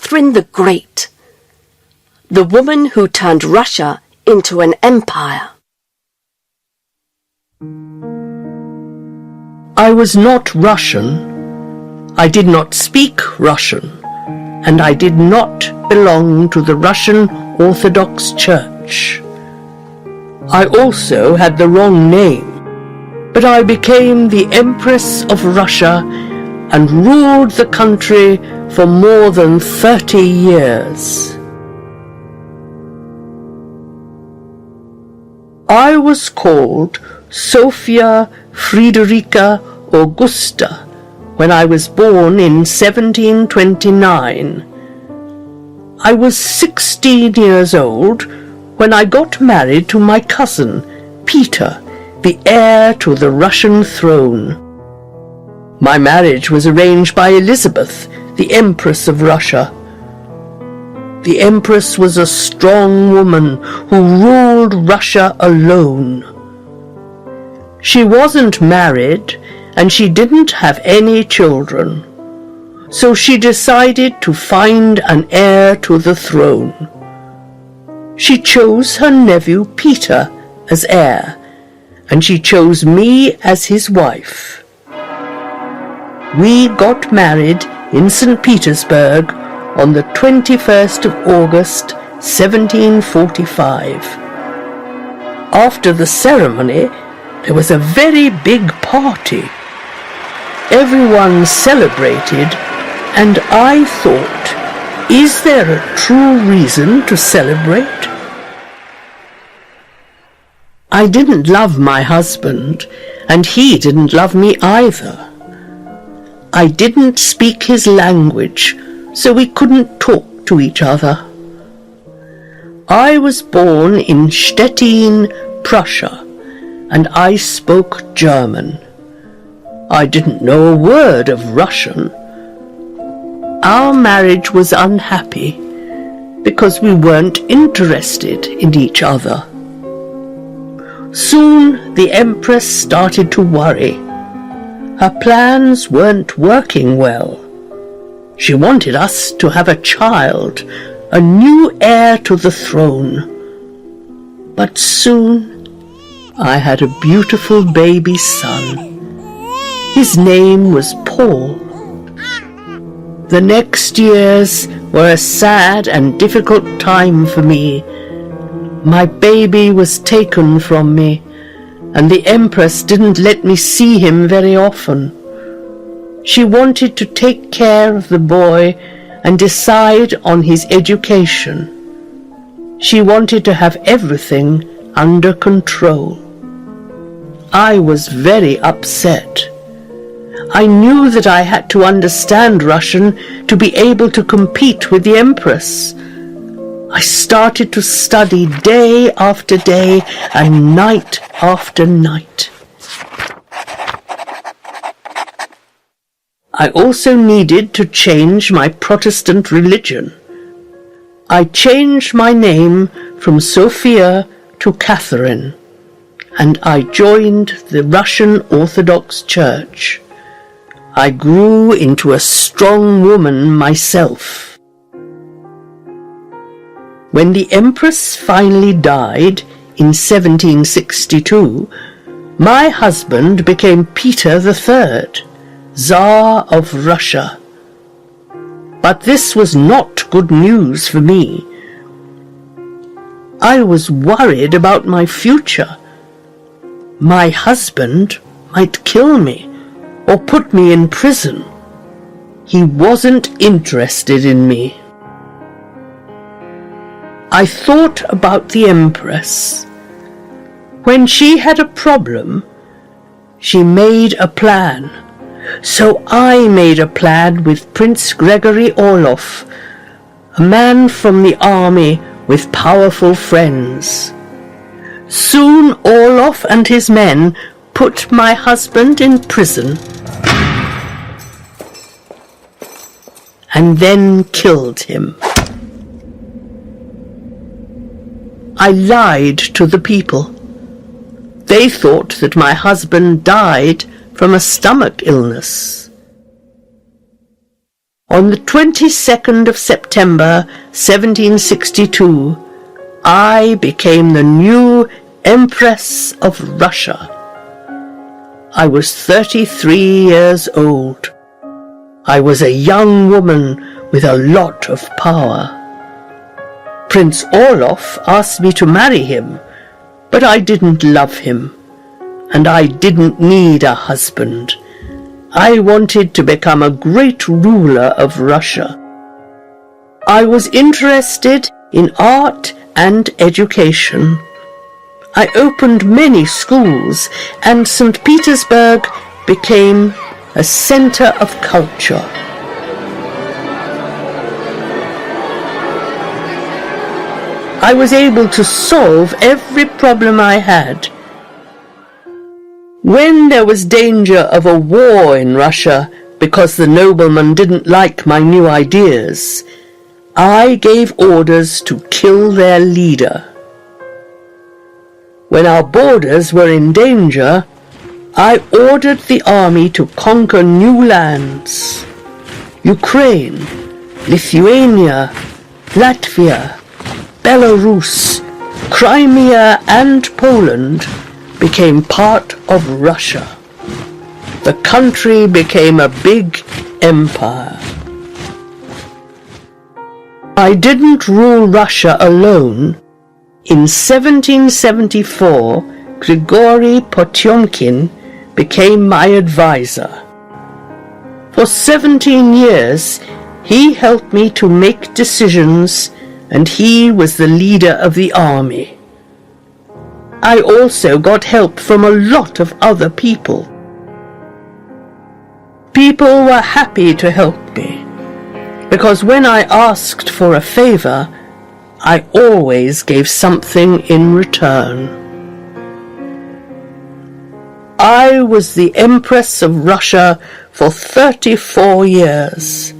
Catherine the Great, the woman who turned Russia into an empire. I was not Russian. I did not speak Russian, and I did not belong to the Russian Orthodox Church. I also had the wrong name, but I became the Empress of Russia and ruled the country for more than 30 years. I was called Sophia Friederica Augusta when I was born in 1729. I was 16 years old when I got married to my cousin, Peter, the heir to the Russian throne. My marriage was arranged by Elizabeth, the Empress of Russia. The Empress was a strong woman who ruled Russia alone. She wasn't married, and she didn't have any children, so she decided to find an heir to the throne. She chose her nephew Peter as heir, and she chose me as his wife. We got married in St. Petersburg on the 21st of August, 1745. After the ceremony, there was a very big party. Everyone celebrated, and I thought, is there a true reason to celebrate? I didn't love my husband, and he didn't love me either. I didn't speak his language, so we couldn't talk to each other. I was born in Stettin, Prussia, and I spoke German. I didn't know a word of Russian. Our marriage was unhappy because we weren't interested in each other. Soon the Empress started to worry. Her plans weren't working well. She wanted us to have a child, a new heir to the throne. But soon I had a beautiful baby son. His name was Paul. The next years were a sad and difficult time for me. My baby was taken from me, and the Empress didn't let me see him very often. She wanted to take care of the boy and decide on his education. She wanted to have everything under control. I was very upset. I knew that I had to understand Russian to be able to compete with the Empress. I started to study day after day and night after night. I also needed to change my Protestant religion. I changed my name from Sophia to Catherine, and I joined the Russian Orthodox Church. I grew into a strong woman myself. When the Empress finally died in 1762, my husband became Peter III, Tsar of Russia. But this was not good news for me. I was worried about my future. My husband might kill me or put me in prison. He wasn't interested in me. I thought about the Empress. When she had a problem, she made a plan. So I made a plan with Prince Gregory Orlov, a man from the army with powerful friends. Soon Orlov and his men put my husband in prison and then killed him. I lied to the people. They thought that my husband died from a stomach illness. On the 22nd of September 1762, I became the new Empress of Russia. I was 33 years old. I was a young woman with a lot of power. Prince Orloff asked me to marry him, but I didn't love him, and I didn't need a husband. I wanted to become a great ruler of Russia. I was interested in art and education. I opened many schools, and St. Petersburg became a center of culture. I was able to solve every problem I had. When there was danger of a war in Russia because the noblemen didn't like my new ideas, I gave orders to kill their leader. When our borders were in danger, I ordered the army to conquer new lands. Ukraine, Lithuania, Latvia, Belarus, Crimea and Poland became part of Russia. The country became a big empire. I didn't rule Russia alone. In 1774, Grigory Potyomkin became my advisor. For 17 years, he helped me to make decisions, and he was the leader of the army. I also got help from a lot of other people. People were happy to help me, because when I asked for a favor, I always gave something in return. I was the Empress of Russia for 34 years.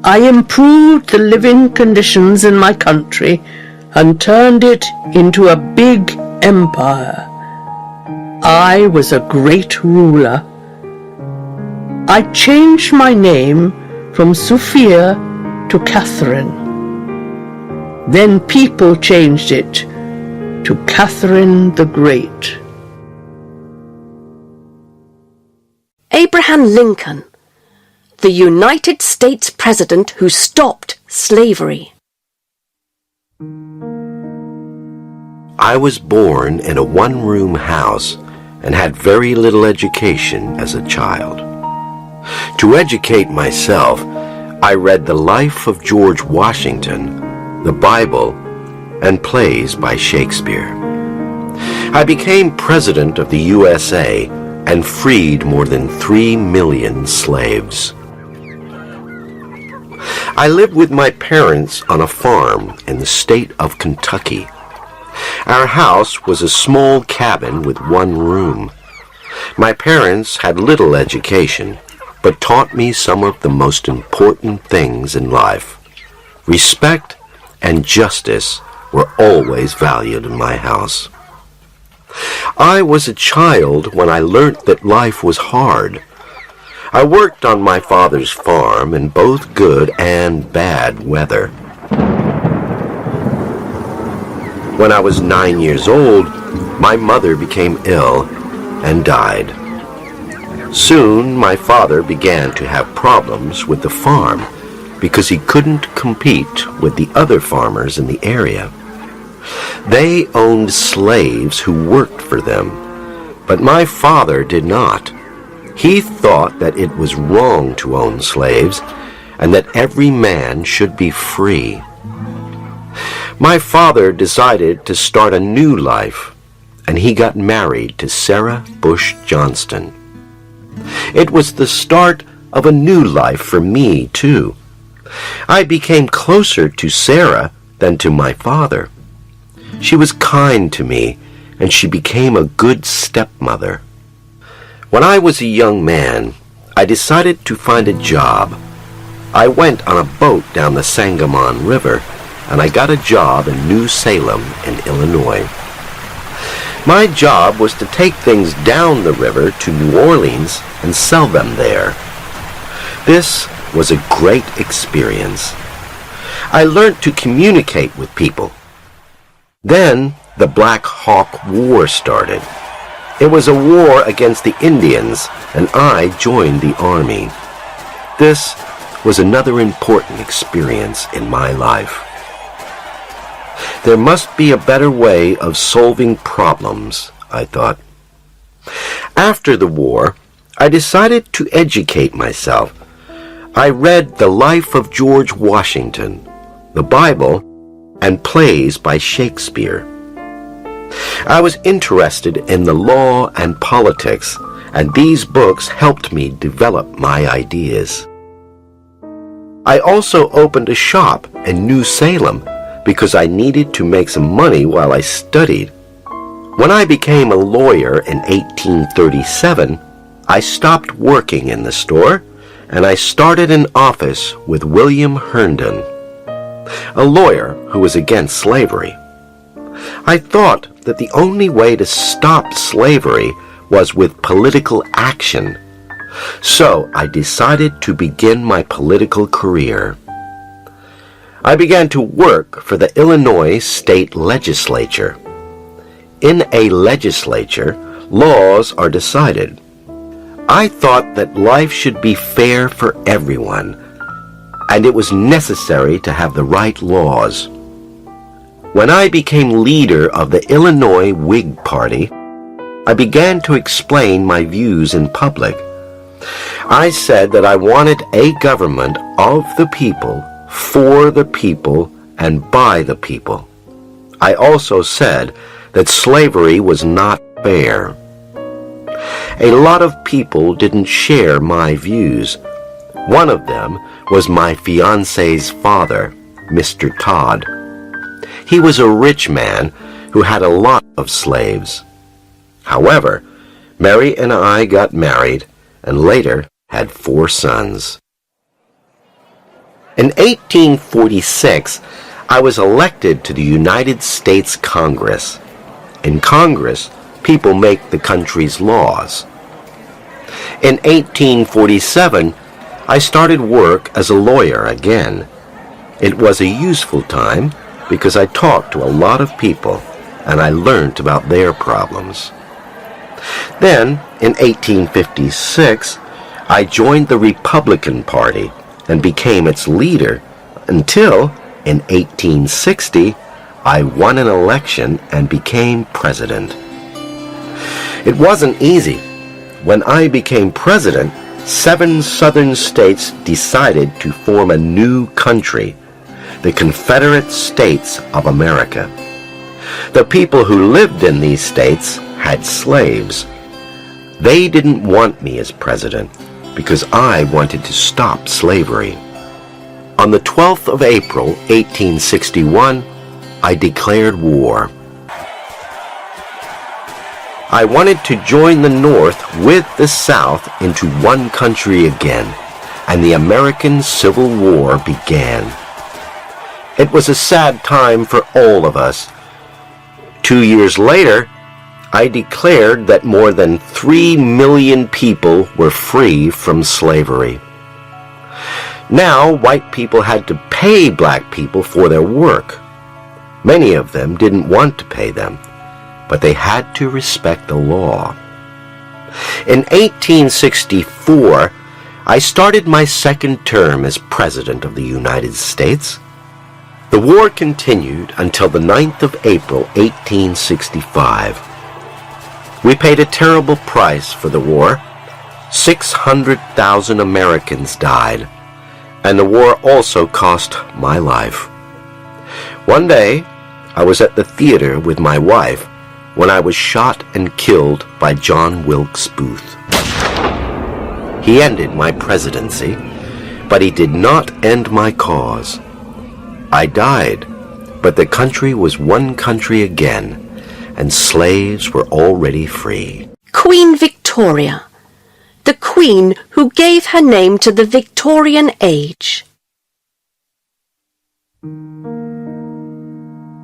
I improved the living conditions in my country and turned it into a big empire. I was a great ruler. I changed my name from Sophia to Catherine. Then people changed it to Catherine the Great. Abraham Lincoln, the United States President who stopped slavery. I was born in a one-room house and had very little education as a child. To educate myself, I read the life of George Washington, the Bible, and plays by Shakespeare. I became President of the USA and freed more than 3 million slaves. I lived with my parents on a farm in the state of Kentucky. Our house was a small cabin with one room. My parents had little education, but taught me some of the most important things in life. Respect and justice were always valued in my house. I was a child when I learnt that life was hard. I worked on my father's farm in both good and bad weather. When I was 9 years old, my mother became ill and died. Soon my father began to have problems with the farm because he couldn't compete with the other farmers in the area. They owned slaves who worked for them, but my father did not. He thought that it was wrong to own slaves and that every man should be free. My father decided to start a new life, and he got married to Sarah Bush Johnston. It was the start of a new life for me, too. I became closer to Sarah than to my father. She was kind to me, and she became a good stepmother. When I was a young man, I decided to find a job. I went on a boat down the Sangamon River, and I got a job in New Salem in Illinois. My job was to take things down the river to New Orleans and sell them there. This was a great experience. I learned to communicate with people. Then the Black Hawk War started. It was a war against the Indians, and I joined the army. This was another important experience in my life. There must be a better way of solving problems, I thought. After the war, I decided to educate myself. I read The Life of George Washington, the Bible, and plays by Shakespeare. I was interested in the law and politics, and these books helped me develop my ideas. I also opened a shop in New Salem because I needed to make some money while I studied. When I became a lawyer in 1837, I stopped working in the store and I started an office with William Herndon, a lawyer who was against slavery. I thought that the only way to stop slavery was with political action, so I decided to begin my political career. I began to work for the Illinois State Legislature. In a legislature, laws are decided. I thought that life should be fair for everyone, and it was necessary to have the right laws. When I became leader of the Illinois Whig Party, I began to explain my views in public. I said that I wanted a government of the people, for the people, and by the people. I also said that slavery was not fair. A lot of people didn't share my views. One of them was my fiance's father, Mr. Todd. He was a rich man who had a lot of slaves. However, Mary and I got married and later had 4 sons. In 1846, I was elected to the United States Congress. In Congress, people make the country's laws. In 1847, I started work as a lawyer again. It was a useful time because I talked to a lot of people and I learned about their problems. Then, in 1856, I joined the Republican Party and became its leader until, in 1860, I won an election and became president. It wasn't easy. When I became president, 7 southern states decided to form a new country, the Confederate States of America. The people who lived in these states had slaves. They didn't want me as president because I wanted to stop slavery. On the 12th of April, 1861, I declared war. I wanted to join the North with the South into one country again, and the American Civil War began. It was a sad time for all of us. 2 years later, I declared that more than 3 million people were free from slavery. Now, white people had to pay black people for their work. Many of them didn't want to pay them, but they had to respect the law. In 1864, I started my second term as President of the United States. The war continued until the 9th of April, 1865. We paid a terrible price for the war. 600,000 Americans died, and the war also cost my life. One day, I was at the theater with my wife when I was shot and killed by John Wilkes Booth. He ended my presidency, but he did not end my cause. I died, but the country was one country again, and slaves were already free. Queen Victoria, the queen who gave her name to the Victorian age.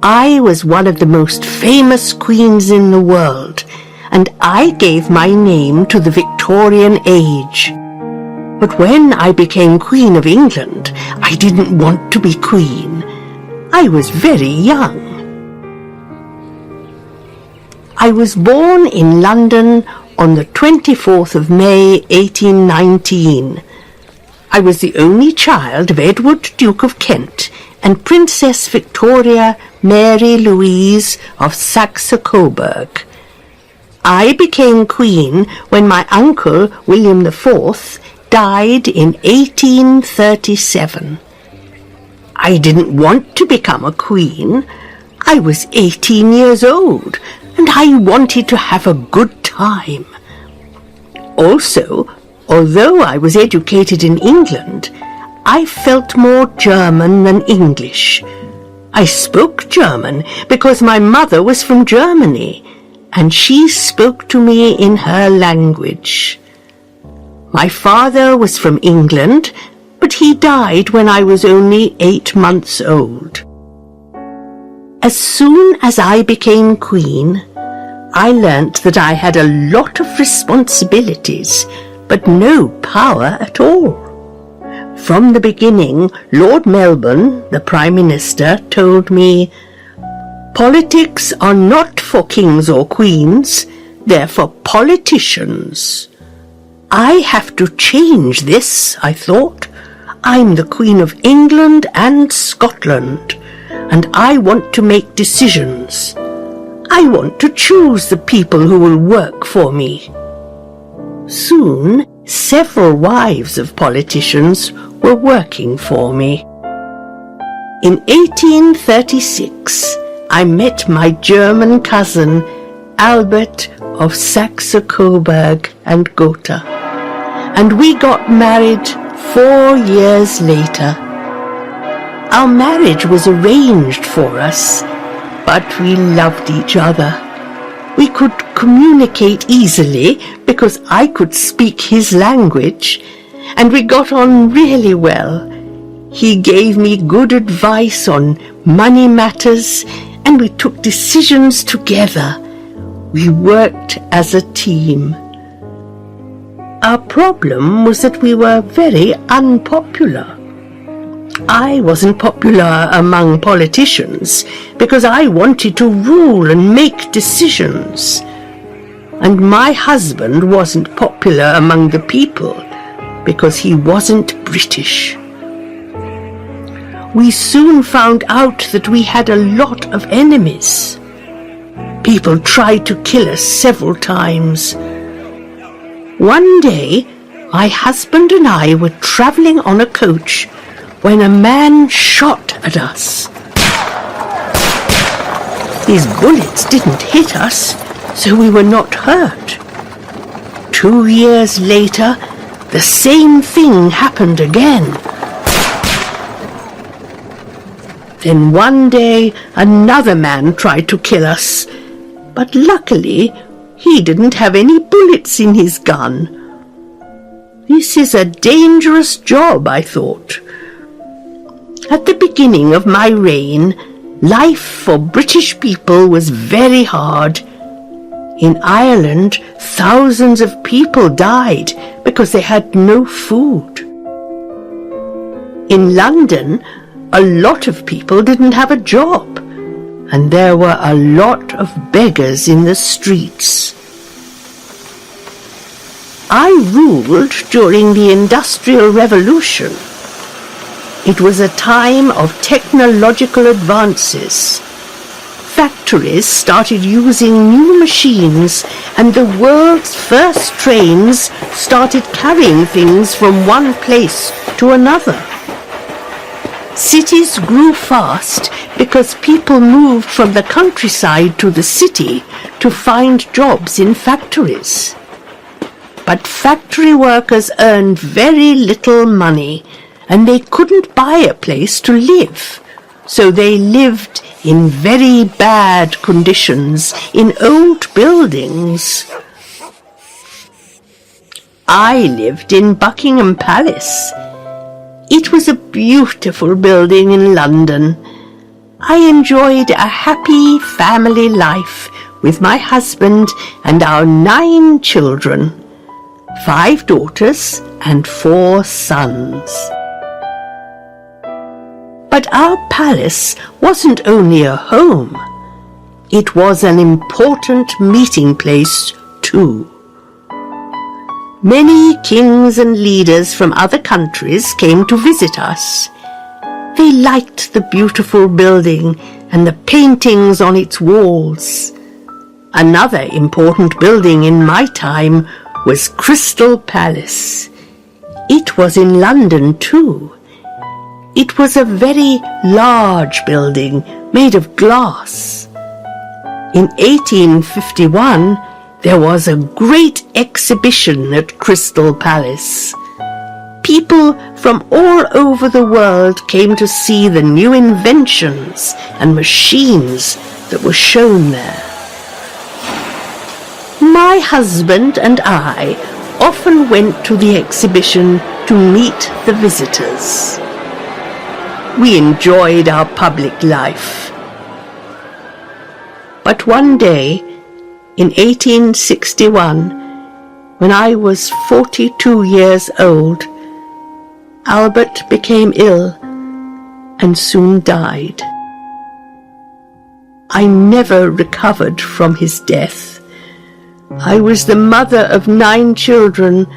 I was one of the most famous queens in the world, and I gave my name to the Victorian age. But when I became Queen of England, I didn't want to be queen. I was very young. I was born in London on the 24th of May, 1819. I was the only child of Edward, Duke of Kent, and Princess Victoria Mary Louise of Saxe-Coburg. I became queen when my uncle, William IV, died in 1837. I didn't want to become a queen. I was 18 years old, and I wanted to have a good time. Also, although I was educated in England, I felt more German than English. I spoke German because my mother was from Germany, and she spoke to me in her language. My father was from England, but he died when I was only 8 months old. As soon as I became queen, I learnt that I had a lot of responsibilities, but no power at all. From the beginning, Lord Melbourne, the Prime Minister, told me, "Politics are not for kings or queens, they're for politicians." I have to change this, I thought. I'm the Queen of England and Scotland, and I want to make decisions. I want to choose the people who will work for me. Soon, several wives of politicians were working for me. In 1836, I met my German cousin, Albert of Saxe-Coburg and Gotha, and we got married 4 years later. Our marriage was arranged for us, but we loved each other. We could communicate easily because I could speak his language, and we got on really well. He gave me good advice on money matters, and we took decisions together. We worked as a team. Our problem was that we were very unpopular. I wasn't popular among politicians because I wanted to rule and make decisions. And my husband wasn't popular among the people because he wasn't British. We soon found out that we had a lot of enemies. People tried to kill us several times. One day, my husband and I were travelling on a coach when a man shot at us. His bullets didn't hit us, so we were not hurt. 2 years later, the same thing happened again. Then one day, another man tried to kill us, but luckily, he didn't have any bullets in his gun. This is a dangerous job, I thought. At the beginning of my reign, life for British people was very hard. In Ireland, thousands of people died because they had no food. In London, a lot of people didn't have a job, and there were a lot of beggars in the streets. I ruled during the Industrial Revolution. It was a time of technological advances. Factories started using new machines, and the world's first trains started carrying things from one place to another. Cities grew fast because people moved from the countryside to the city to find jobs in factories. But factory workers earned very little money, and they couldn't buy a place to live, so they lived in very bad conditions in old buildings. I lived in Buckingham Palace. It was a beautiful building in London. I enjoyed a happy family life with my husband and our 9 children, 5 daughters and 4 sons. But our palace wasn't only a home. It was an important meeting place too. Many kings and leaders from other countries came to visit us. They liked the beautiful building and the paintings on its walls. Another important building in my time was Crystal Palace. It was in London too. It was a very large building made of glass. In 1851, there was a great exhibition at Crystal Palace. People from all over the world came to see the new inventions and machines that were shown there. My husband and I often went to the exhibition to meet the visitors. We enjoyed our public life. But one day, in 1861, when I was 42 years old, Albert became ill and soon died. I never recovered from his death. I was the mother of 9 children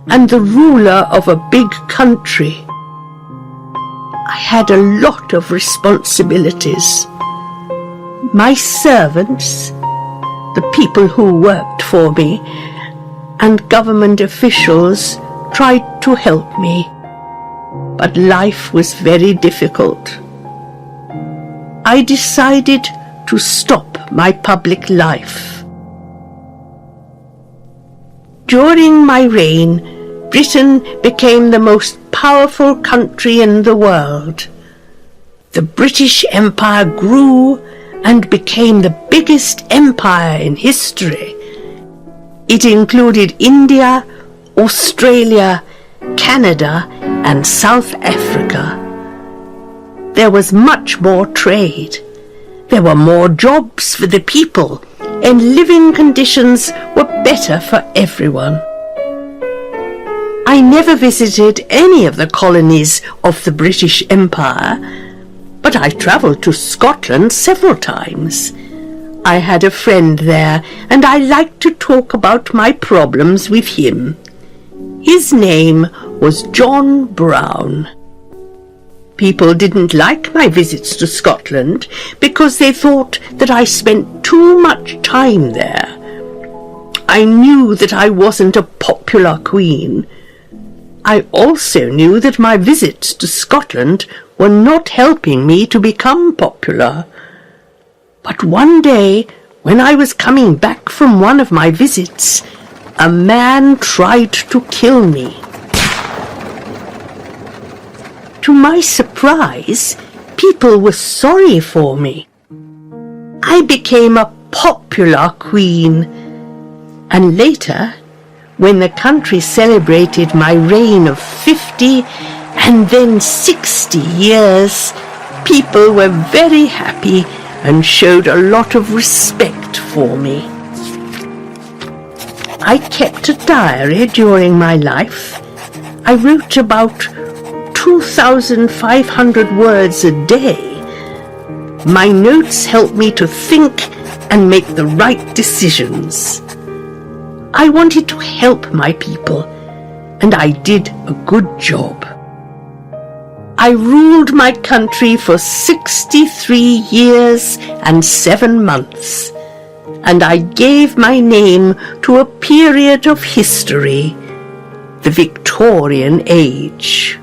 and the ruler of a big country. I had a lot of responsibilities. My servants, the people who worked for me, and government officials tried to help me, but life was very difficult. I decided to stop my public life. During my reign, Britain became the most powerful country in the world. The British Empire grew and became the biggest empire in history. It included India, Australia, Canada, and South Africa. There was much more trade. There were more jobs for the people, and living conditions were better for everyone. I never visited any of the colonies of the British Empire, but I travelled to Scotland several times. I had a friend there, and I liked to talk about my problems with him. His name was John Brown. People didn't like my visits to Scotland because they thought that I spent too much time there. I knew that I wasn't a popular queen. I also knew that my visits to Scotland were not helping me to become popular. But one day, when I was coming back from one of my visits, a man tried to kill me. To my surprise, people were sorry for me. I became a popular queen, and later, when the country celebrated my reign of 50 and then 60 years, people were very happy and showed a lot of respect for me. I kept a diary during my life. I wrote about 2,500 words a day. My notes helped me to think and make the right decisions. I wanted to help my people, and I did a good job. I ruled my country for 63 years and 7 months, and I gave my name to a period of history, the Victorian Age.